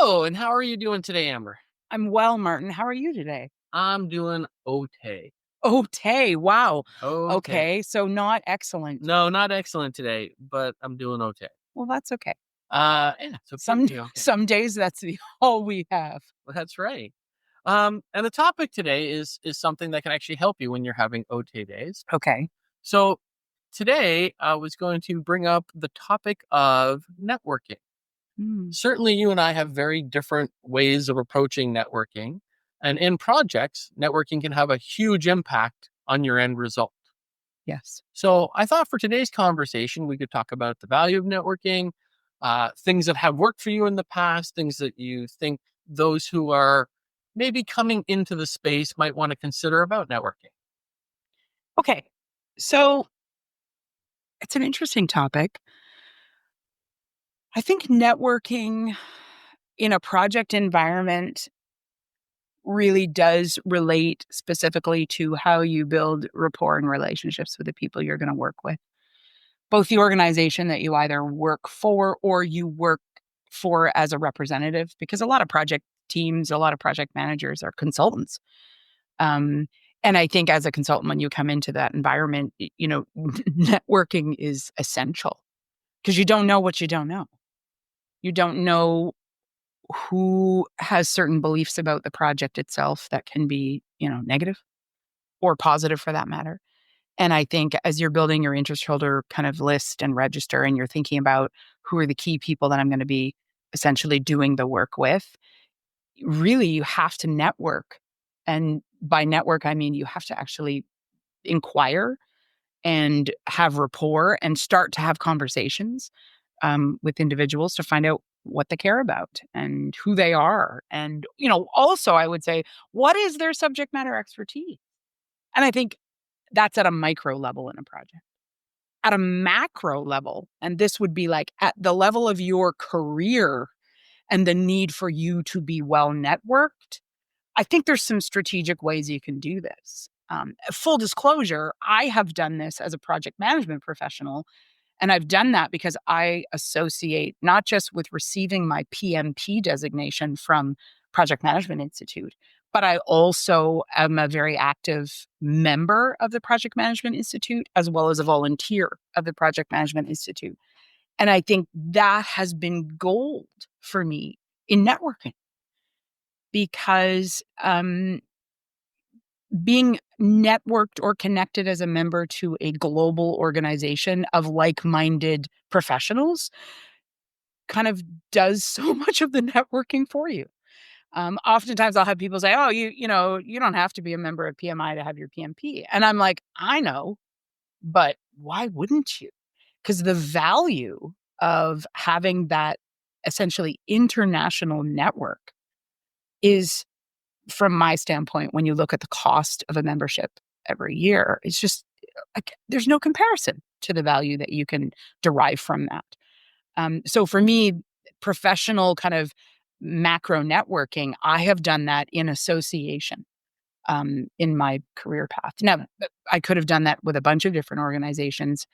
Hello, and how are you doing today, Amber? I'm well, Martin. How are you today? I'm doing okay. Okay. Wow. Okay. Okay. So not excellent. No, not excellent today, but I'm doing okay. Well, that's okay. Yeah, so keep Some me okay. some days that's all we have. Well, that's right. And the topic today is something that can actually help you when you're having OT days. Okay. So today I was going to bring up the topic of networking. Hmm. Certainly, you and I have very different ways of approaching networking, and in projects, networking can have a huge impact on your end result. Yes. So I thought for today's conversation, we could talk about the value of networking, things that have worked for you in the past, things that you think those who are maybe coming into the space might want to consider about networking. Okay. So it's an interesting topic. I think networking in a project environment really does relate specifically to how you build rapport and relationships with the people you're going to work with. Both the organization that you either work for or you work for as a representative, because a lot of project teams, a lot of project managers are consultants. Um, and I think as a consultant, when you come into that environment, networking is essential because you don't know what you don't know. You don't know who has certain beliefs about the project itself that can be, negative or positive for that matter. And I think as you're building your interest holder kind of list and register, and you're thinking about who are the key people that I'm going to be essentially doing the work with, really you have to network. And by network, I mean you have to actually inquire and have rapport and start to have conversations with individuals to find out what they care about and who they are. And, also I would say, what is their subject matter expertise? And I think that's at a micro level in a project. At a macro level, and this would be like at the level of your career and the need for you to be well networked, I think there's some strategic ways you can do this. Full disclosure, I have done this as a project management professional, and I've done that because I associate not just with receiving my PMP designation from Project Management Institute, but I also am a very active member of the Project Management Institute as well as a volunteer of the Project Management Institute. And I think that has been gold for me in networking because being networked or connected as a member to a global organization of like-minded professionals kind of does so much of the networking for you. Oftentimes I'll have people say, "Oh, you don't have to be a member of PMI to have your PMP." And I'm like, "I know, but why wouldn't you?" Because the value of having that essentially international network is, from my standpoint, when you look at the cost of a membership every year, it's just like there's no comparison to the value that you can derive from that. So for me, professional kind of macro networking, I have done that in association in my career path. Now, I could have done that with a bunch of different organizations,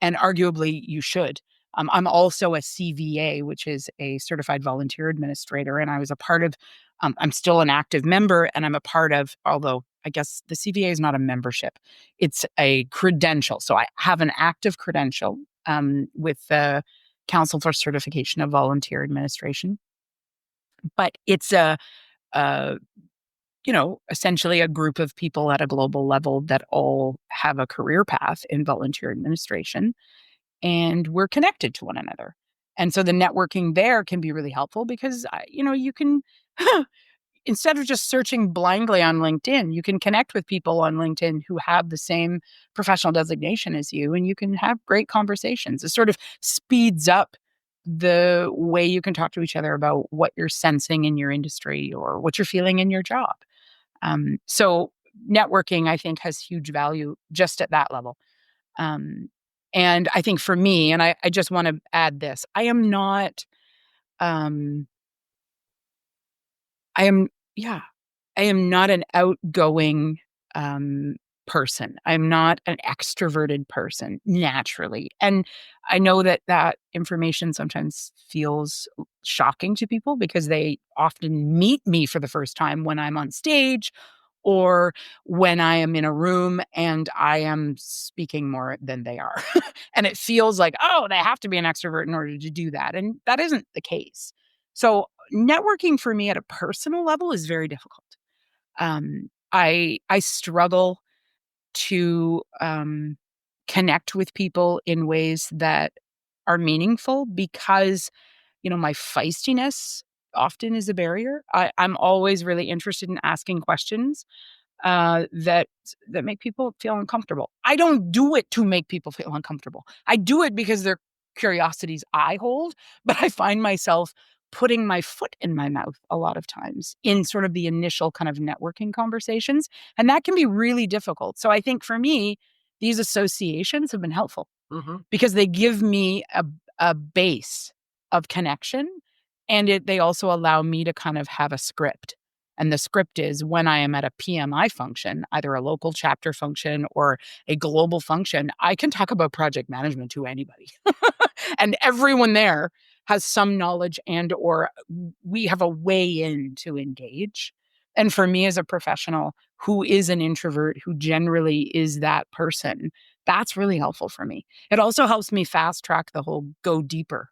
and arguably you should. I'm also a CVA, which is a certified volunteer administrator, and I was a part of. I'm still an active member, and I'm a part of. Although I guess the CVA is not a membership; it's a credential. So I have an active credential with the Council for Certification of Volunteer Administration, but it's a essentially a group of people at a global level that all have a career path in volunteer administration, and we're connected to one another. And so the networking there can be really helpful because, you can, instead of just searching blindly on LinkedIn, you can connect with people on LinkedIn who have the same professional designation as you, and you can have great conversations. It sort of speeds up the way you can talk to each other about what you're sensing in your industry or what you're feeling in your job. So networking, I think, has huge value just at that level. Um, and I think for me, and I just want to add this, um, I am, yeah, I am not an outgoing, um, person. I'm not an extroverted person naturally. And I know that that information sometimes feels shocking to people because they often meet me for the first time when I'm on stage or when I am in a room and I am speaking more than they are. And it feels like, oh, they have to be an extrovert in order to do that. And that isn't the case. So, networking for me at a personal level is very difficult. I struggle to connect with people in ways that are meaningful because my feistiness often is a barrier. I'm always really interested in asking questions that make people feel uncomfortable. I don't do it to make people feel uncomfortable. I do it because they're curiosities I hold, but I find myself putting my foot in my mouth a lot of times in sort of the initial kind of networking conversations, and that can be really difficult. So I think for me, these associations have been helpful Mhm. because they give me a base of connection, and they also allow me to kind of have a script. And the script is when I am at a PMI function, either a local chapter function or a global function, I can talk about project management to anybody. And everyone there has some knowledge and or we have a way in to engage. And for me as a professional who is an introvert, who generally is that person, that's really helpful for me. It also helps me fast track the whole go deeper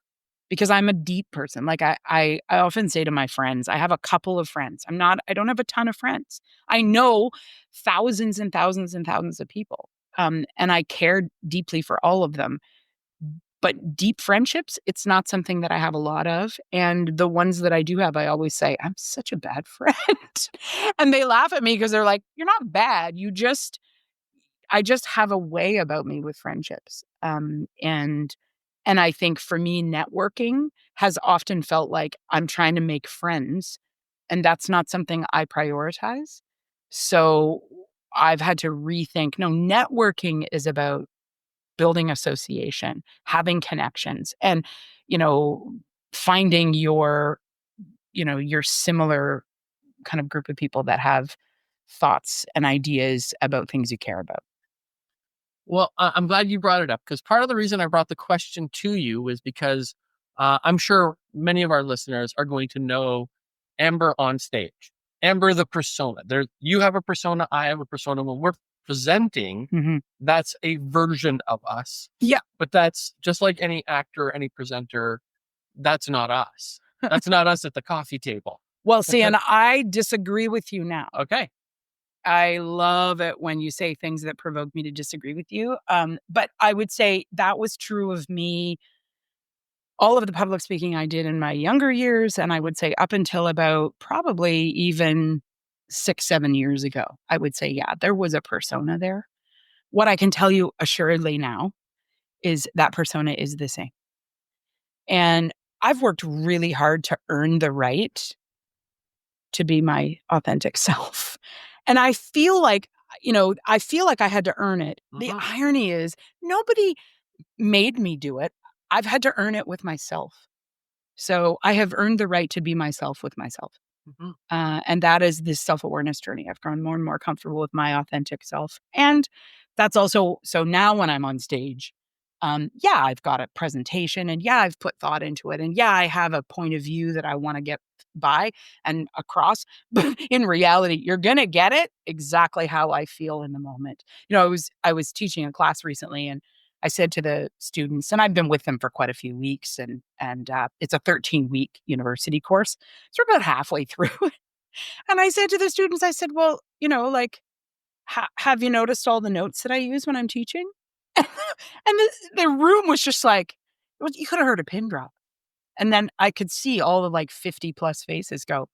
because I'm a deep person. Like I often say to my friends, I have a couple of friends. I don't have a ton of friends. I know thousands and thousands and thousands of people. And I care deeply for all of them. But deep friendships, it's not something that I have a lot of. And the ones that I do have, I always say, I'm such a bad friend. And they laugh at me because they're like, you're not bad. I just have a way about me with friendships. And I think for me, networking has often felt like I'm trying to make friends, and that's not something I prioritize. So I've had to rethink. No, networking is about building association, having connections, and you know, finding your similar kind of group of people that have thoughts and ideas about things you care about. Well, I'm glad you brought it up because part of the reason I brought the question to you was because I'm sure many of our listeners are going to know Amber on stage. Amber, the persona. There, you have a persona. I have a persona. When we're presenting, Mhm. that's a version of us. Yeah. But that's just like any actor, any presenter. That's not us. That's not us at the coffee table. Well, see, and I disagree with you now. Okay. I love it when you say things that provoke me to disagree with you. But I would say that was true of me, all of the public speaking I did in my younger years. And I would say up until about probably even 6, 7 years ago, I would say, yeah, there was a persona there. What I can tell you assuredly now is that persona is the same. And I've worked really hard to earn the right to be my authentic self. And I feel like I had to earn it. The Hmm. irony is nobody made me do it. I've had to earn it with myself. So I have earned the right to be myself with myself. Hmm. And that is this self awareness journey. I've grown more and more comfortable with my authentic self. And that's also, so now when I'm on stage, yeah, I've got a presentation and yeah, I've put thought into it. And yeah, I have a point of view that I want to get by and across. But in reality, you're going to get it exactly how I feel in the moment. I was teaching a class recently and I said to the students, and I've been with them for quite a few weeks, and it's a 13-week university course. So we're about halfway through. And I said to the students, I said, well, like, have you noticed all the notes that I use when I'm teaching? And the room was just like, you could have heard a pin drop. And then I could see all the like 50 plus faces go,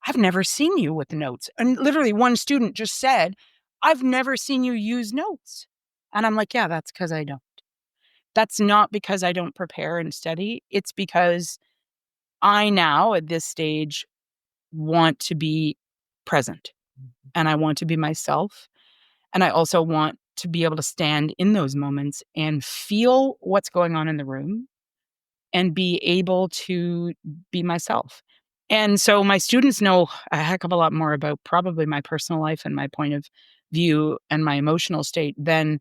I've never seen you with notes. And literally one student just said, I've never seen you use notes. And I'm like, yeah, that's because I don't. That's not because I don't prepare and study. It's because I now at this stage want to be present and I want to be myself. And I also want to be able to stand in those moments and feel what's going on in the room and be able to be myself. And so my students know a heck of a lot more about probably my personal life and my point of view and my emotional state than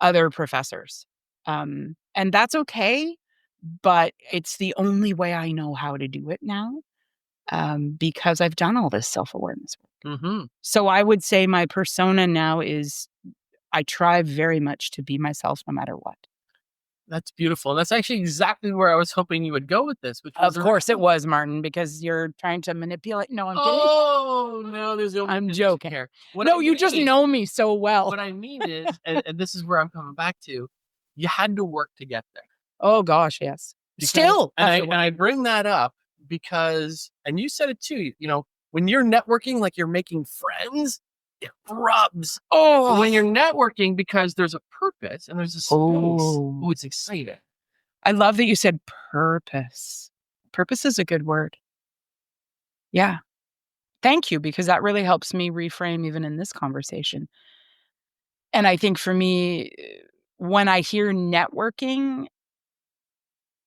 other professors. And that's okay, but it's the only way I know how to do it now, because I've done all this self-awareness work. Mm-hmm. So I would say my persona now is I try very much to be myself no matter what. That's beautiful. That's actually exactly where I was hoping you would go with this, which was Of course it was, Martin, because you're trying to manipulate. No, I'm kidding. Oh no, there's no I'm manipulation joking. here. What No, I you just mean, know me so well. what I mean is, and this is where I'm coming back to, you had to work to get there. Oh gosh, yes. Because Still, and after I bring that up because and you said it too, when you're networking like you're making friends, it rubs. When you're networking because there's a purpose and there's a space. Oh. Oh, it's exciting. I love that you said purpose. Purpose is a good word. Yeah. Thank you, because that really helps me reframe even in this conversation. And I think for me, when I hear networking,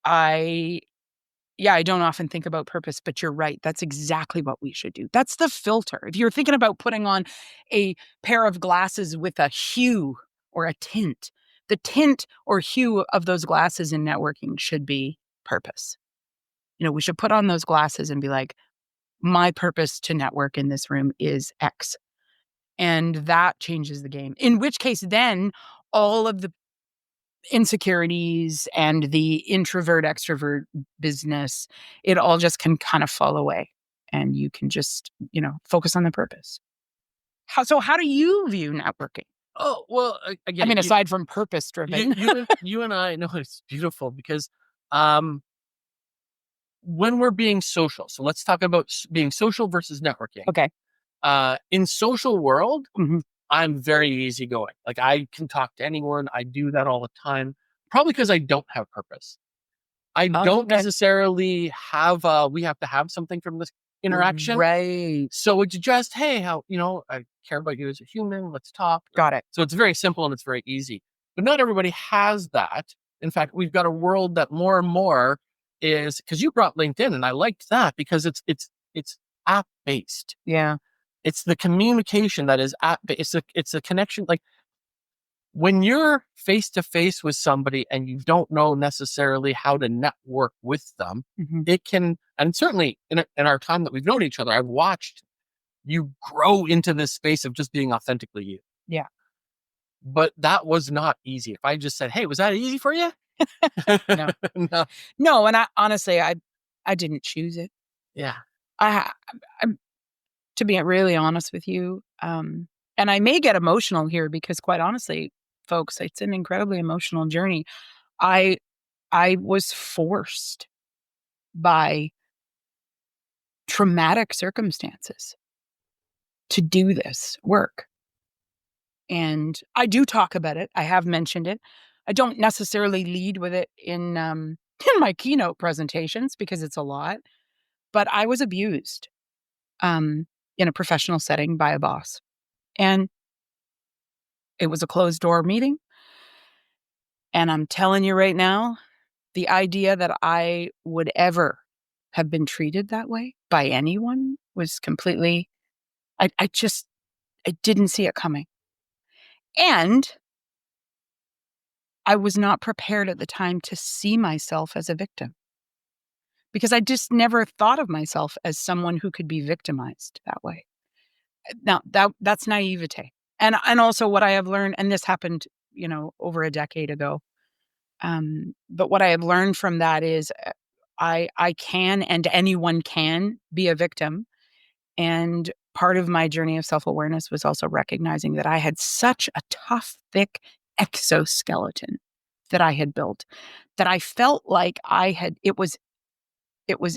I I don't often think about purpose, but you're right. That's exactly what we should do. That's the filter. If you're thinking about putting on a pair of glasses with a hue or a tint, the tint or hue of those glasses in networking should be purpose. We should put on those glasses and be like, my purpose to network in this room is X. And that changes the game. In which case, then all of the insecurities and the introvert extrovert business, it all just can kind of fall away. And you can just, focus on the purpose. How do you view networking? Oh, well, I again, mean, aside from purpose driven. you and I know it's beautiful because um when we're being social, so let's talk about being social versus networking. Okay. In social world, Hmm. I'm very easygoing. Like I can talk to anyone. I do that all the time. Probably because I don't have purpose. I don't Okay. necessarily have we have to have something from this interaction. Right. So it's just, hey, I care about you as a human. Let's talk. Got it. So it's very simple and it's very easy. But not everybody has that. In fact, we've got a world that more and more is because you brought LinkedIn and I liked that because it's app based. Yeah. It's the communication that is app based. It's a connection. Like when you're face to face with somebody and you don't know necessarily how to network with them, Hmm. it can, and certainly in our time that we've known each other, I've watched you grow into this space of just being authentically you. Yeah. But that was not easy. If I just said, hey, was that easy for you? No. No. No. And I honestly, I didn't choose it. Yeah. I, I'm to be really honest with you. And I may get emotional here because quite honestly, folks, it's an incredibly emotional journey. I I was forced by traumatic circumstances to do this work. And I do talk about it. I have mentioned it. I don't necessarily lead with it in in my keynote presentations because it's a lot, but I was abused um, in a professional setting by a boss. And it was a closed door meeting. And I'm telling you right now, the idea that I would ever have been treated that way by anyone was completely, I didn't see it coming. And I was not prepared at the time to see myself as a victim because I just never thought of myself as someone who could be victimized that way. Now that's naivete. And also what I have learned, and this happened, over a decade ago. But what I have learned from that is I can and anyone can be a victim. And part of my journey of self-awareness was also recognizing that I had such a tough, thick exoskeleton that I had built that I felt like it was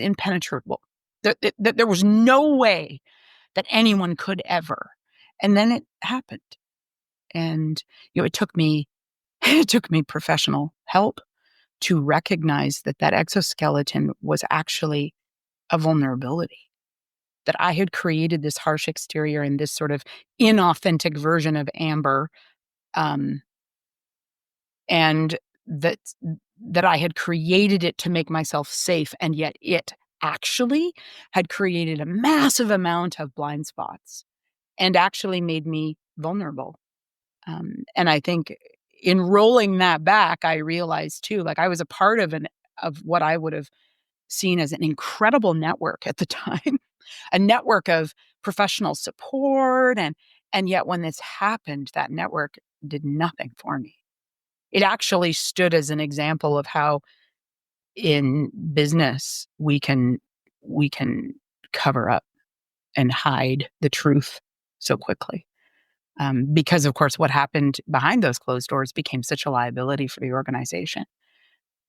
impenetrable. That there was no way that anyone could ever. And then it happened. And it took me it took me professional help to recognize that that exoskeleton was actually a vulnerability, that I had created this harsh exterior and this sort of inauthentic version of Amber, um, and that I had created it to make myself safe, and yet it actually had created a massive amount of blind spots. and actually made me vulnerable. And I think in rolling that back, I realized too, like I was a part of what I would have seen as an incredible network at the time, a network of professional support, and yet when this happened, that network did nothing for me. It actually stood as an example of how in business we can cover up and hide the truth so quickly. Because of course what happened behind those closed doors became such a liability for the organization.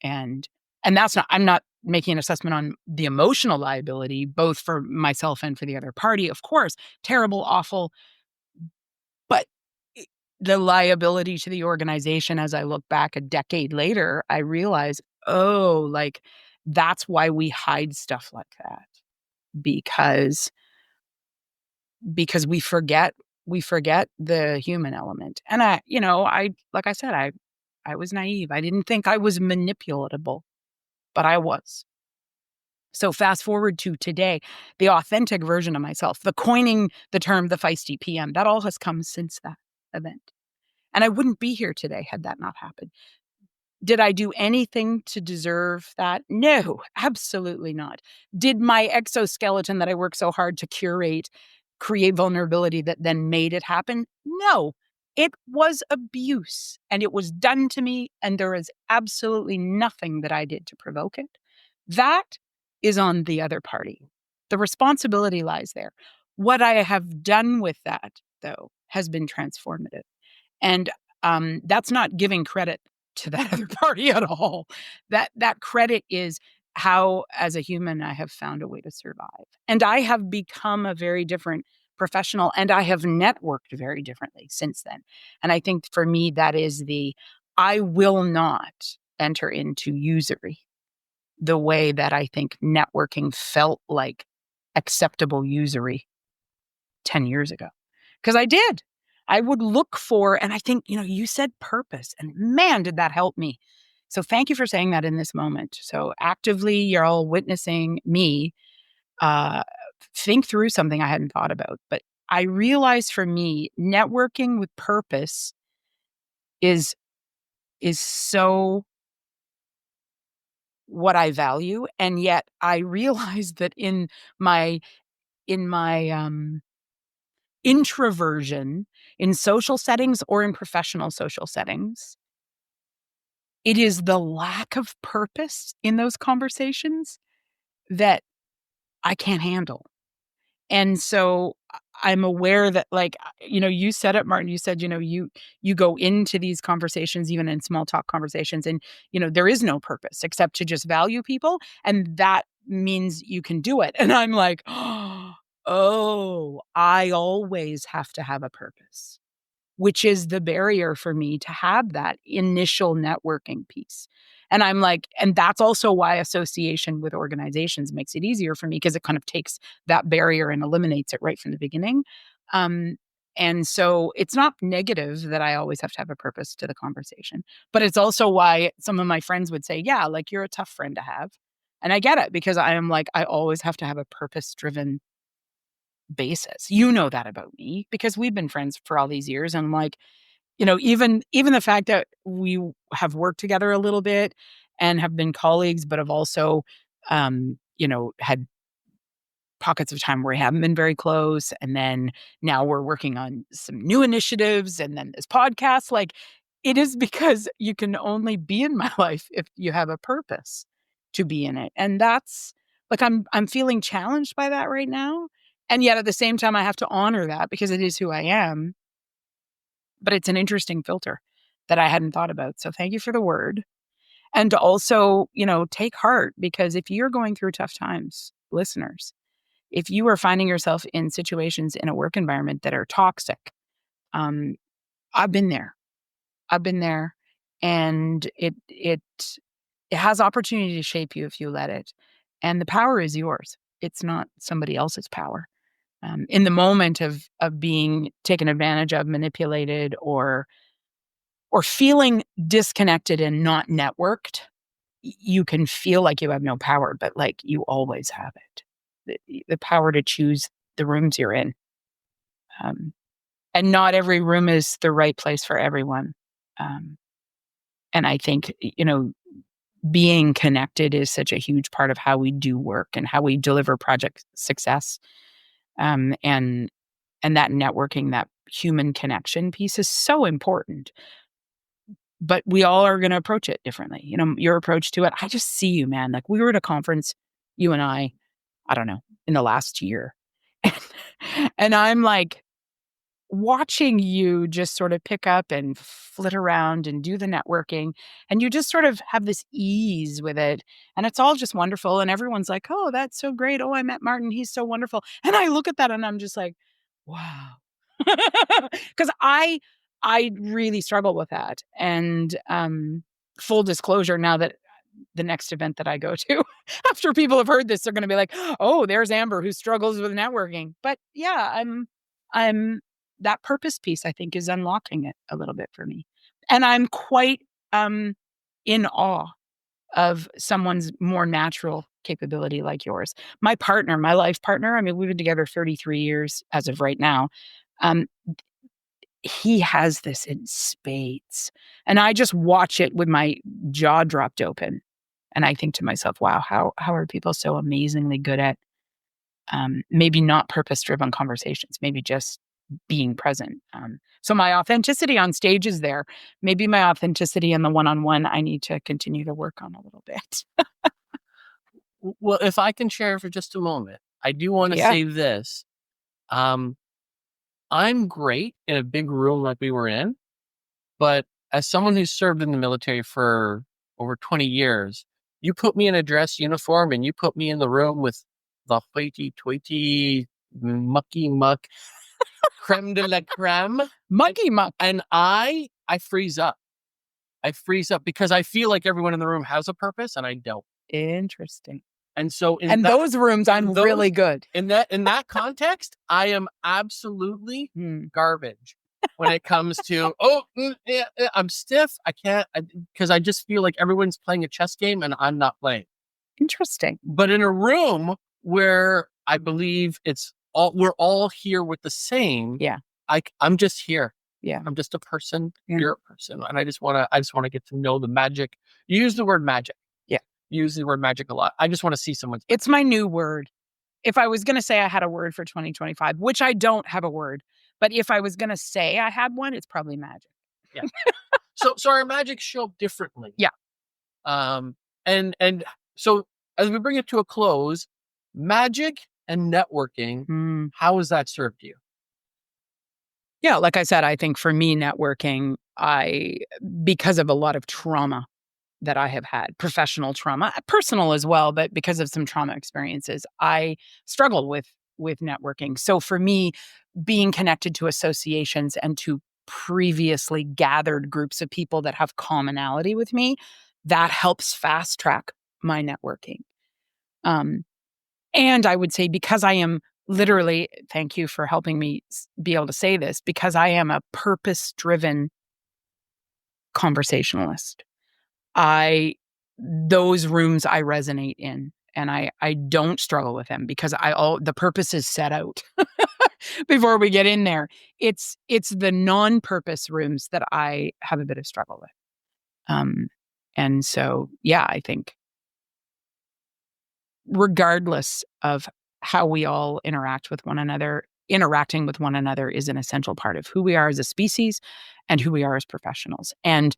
And that's not, I'm not making an assessment on the emotional liability, both for myself and for the other party, of course, terrible, awful, but the liability to the organization, as I look back a decade later, I realize, oh, like that's why we hide stuff like that, because we forget the human element. And I like I said, I was naive. I didn't think I was manipulatable, but I was. So fast forward to today, the authentic version of myself, the coining the term the feisty PM, that all has come since that event. And I wouldn't be here today had that not happened. Did I do anything to deserve that? No, absolutely not. Did my exoskeleton that I worked so hard to curate create vulnerability that then made it happen? No. It was abuse and it was done to me, and there is absolutely nothing that I did to provoke it. That is on the other party. The responsibility lies there. What I have done with that, though, has been transformative. And that's not giving credit to that other party at all. That credit is how, as a human, I have found a way to survive. And I have become a very different professional, and I have networked very differently since then. And I think for me, that is I will not enter into usury the way that I think networking felt like acceptable usury 10 years ago. Because I did. I would look for, and I think, you said purpose, and man, did that help me. So thank you for saying that in this moment. So actively, you're all witnessing me uh, think through something I hadn't thought about. But I realized for me, networking with purpose is so what I value, and yet I realized that in my introversion in social settings or in professional social settings, it is the lack of purpose in those conversations that I can't handle. And so I'm aware that, like, you said it, Martin. You said, you go into these conversations, even in small talk conversations, and there is no purpose except to just value people, and that means you can do it. And I'm like, oh, I always have to have a purpose, which is the barrier for me to have that initial networking piece. And I'm like, and that's also why association with organizations makes it easier for me, because it kind of takes that barrier and eliminates it right from the beginning. Um, and so it's not negative that I always have to have a purpose to the conversation, but it's also why some of my friends would say, yeah, like you're a tough friend to have. And I get it, because I am like, I always have to have a purpose driven basis. You know that about me because we've been friends for all these years. And like, even the fact that we have worked together a little bit and have been colleagues, but have also, had pockets of time where we haven't been very close. And then now we're working on some new initiatives and then this podcast. Like, it is because you can only be in my life if you have a purpose to be in it. And that's like, I'm feeling challenged by that right now. And yet at the same time, I have to honor that because it is who I am. But it's an interesting filter that I hadn't thought about. So thank you for the word. And to also, take heart, because if you're going through tough times, listeners, if you are finding yourself in situations in a work environment that are toxic, um, I've been there. I've been there, and it has opportunity to shape you if you let it. And the power is yours. It's not somebody else's power. In the moment of being taken advantage of, manipulated, or feeling disconnected and not networked, you can feel like you have no power, but like you always have it. The power to choose the rooms you're in. Um, and not every room is the right place for everyone. Um, and I think, being connected is such a huge part of how we do work and how we deliver project success. Um, and and that networking, that human connection piece is so important. But we all are going to approach it differently. Your approach to it. I just see you, man. Like we were at a conference, you and I don't know, in the last year, and I'm like, watching you just sort of pick up and flit around and do the networking, and you just sort of have this ease with it, and it's all just wonderful, and everyone's like, "Oh, that's so great. Oh, I met Martin. He's so wonderful." And I look at that and I'm just like, "Wow." Cuz I really struggle with that. And full disclosure, now that the next event that I go to, after people have heard this, they're going to be like, "Oh, there's Amber who struggles with networking." But yeah, I'm that purpose piece, I think, is unlocking it a little bit for me. And I'm quite um in awe of someone's more natural capability like yours. My partner, my life partner, I mean, we've been together 33 years as of right now. Um he has this in spades. And I just watch it with my jaw dropped open. And I think to myself, wow, how are people so amazingly good at maybe not purpose driven conversations, maybe just being present. So my authenticity on stage is there. Maybe my authenticity in the one on one, I need to continue to work on a little bit. Well, if I can share for just a moment, I do want to Yeah. say this. Um, I'm great in a big room like we were in, but as someone who's served in the military for over 20 years, you put me in a dress uniform and you put me in the room with the hoity toity, mucky muck, creme de la creme. And, Monkey muck. and I freeze up. I freeze up because I feel like everyone in the room has a purpose and I don't. Interesting. And so And those rooms, I'm really good. in that context, I am absolutely Hmm. garbage when it comes to I'm stiff. I can't because I just feel like everyone's playing a chess game and I'm not playing. Interesting. But in a room where I believe we're all here with the same. Yeah. I'm just here. Yeah. I'm just a person. Yeah. You're a person, and I just wanna get to know the magic. You use the word magic. Yeah. You use the word magic a lot. I just want to see someone's. It's my new word. If I was going to say I had a word for 2025, which I don't have a word, but if I was going to say I had one, it's probably magic. Yeah. So our magic show up differently. Yeah. And so as we bring it to a close, magic and networking, Hmm. how has that served you? Yeah, like I said, I think for me, networking, because of a lot of trauma that I have had, professional trauma, personal as well, but because of some trauma experiences, I struggle with networking. So for me, being connected to associations and to previously gathered groups of people that have commonality with me, that helps fast track my networking. Um, and I would say because I am literally, thank you for helping me be able to say this, because I am a purpose driven conversationalist. I those rooms I resonate in, and I don't struggle with them because the purpose is set out before we get in there. It's the non-purpose rooms that I have a bit of struggle with. Um, and so, yeah, I think regardless of how we all interact with one another, interacting with one another is an essential part of who we are as a species and who we are as professionals. And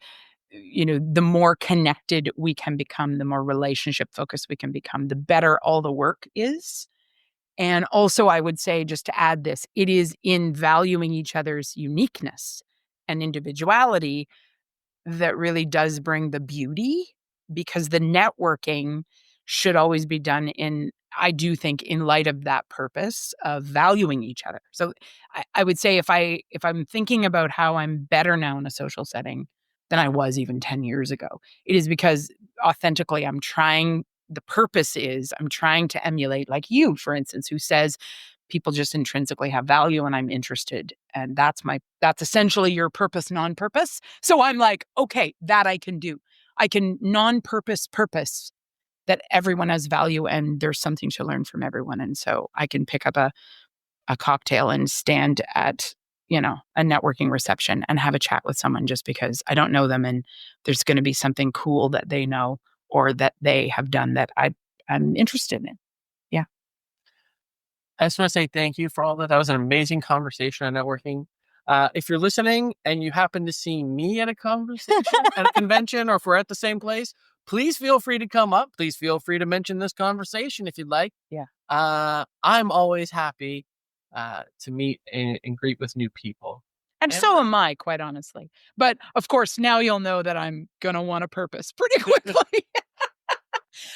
the more connected we can become, the more relationship focused we can become, the better all the work is. And also, I would say, just to add this, it is in valuing each other's uniqueness and individuality that really does bring the beauty, because the networking should always be done in, I do think, in light of that purpose of valuing each other. So I would say if I'm thinking about how I'm better now in a social setting than I was even 10 years ago, it is because authentically the purpose is I'm trying to emulate, like you, for instance, who says people just intrinsically have value and I'm interested. And that's essentially your purpose, non-purpose. So I'm like, okay, that I can do. I can purpose that everyone has value and there's something to learn from everyone. And so I can pick up a cocktail and stand at, a networking reception and have a chat with someone just because I don't know them and there's going to be something cool that they know or that they have done that I'm interested in. Yeah. I just want to say thank you for all that. That was an amazing conversation on networking. If you're listening and you happen to see me at a conversation, at a convention, or if we're at the same place, please feel free to come up. Please feel free to mention this conversation if you'd like. Yeah. I'm always happy to meet and greet with new people. And so am I, quite honestly. But of course, now you'll know that I'm going to want a purpose pretty quickly.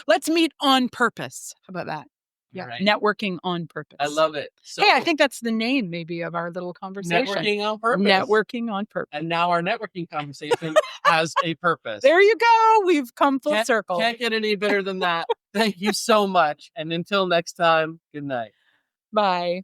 Let's meet on purpose. How about that? Yeah. Right. Networking on purpose. I love it. So, hey, I think that's the name maybe of our little conversation. Networking on purpose. Networking on purpose. And now our networking conversation has a purpose. There you go. We've come full circle. Can't get any better than that. Thank you so much. And until next time, good night. Bye.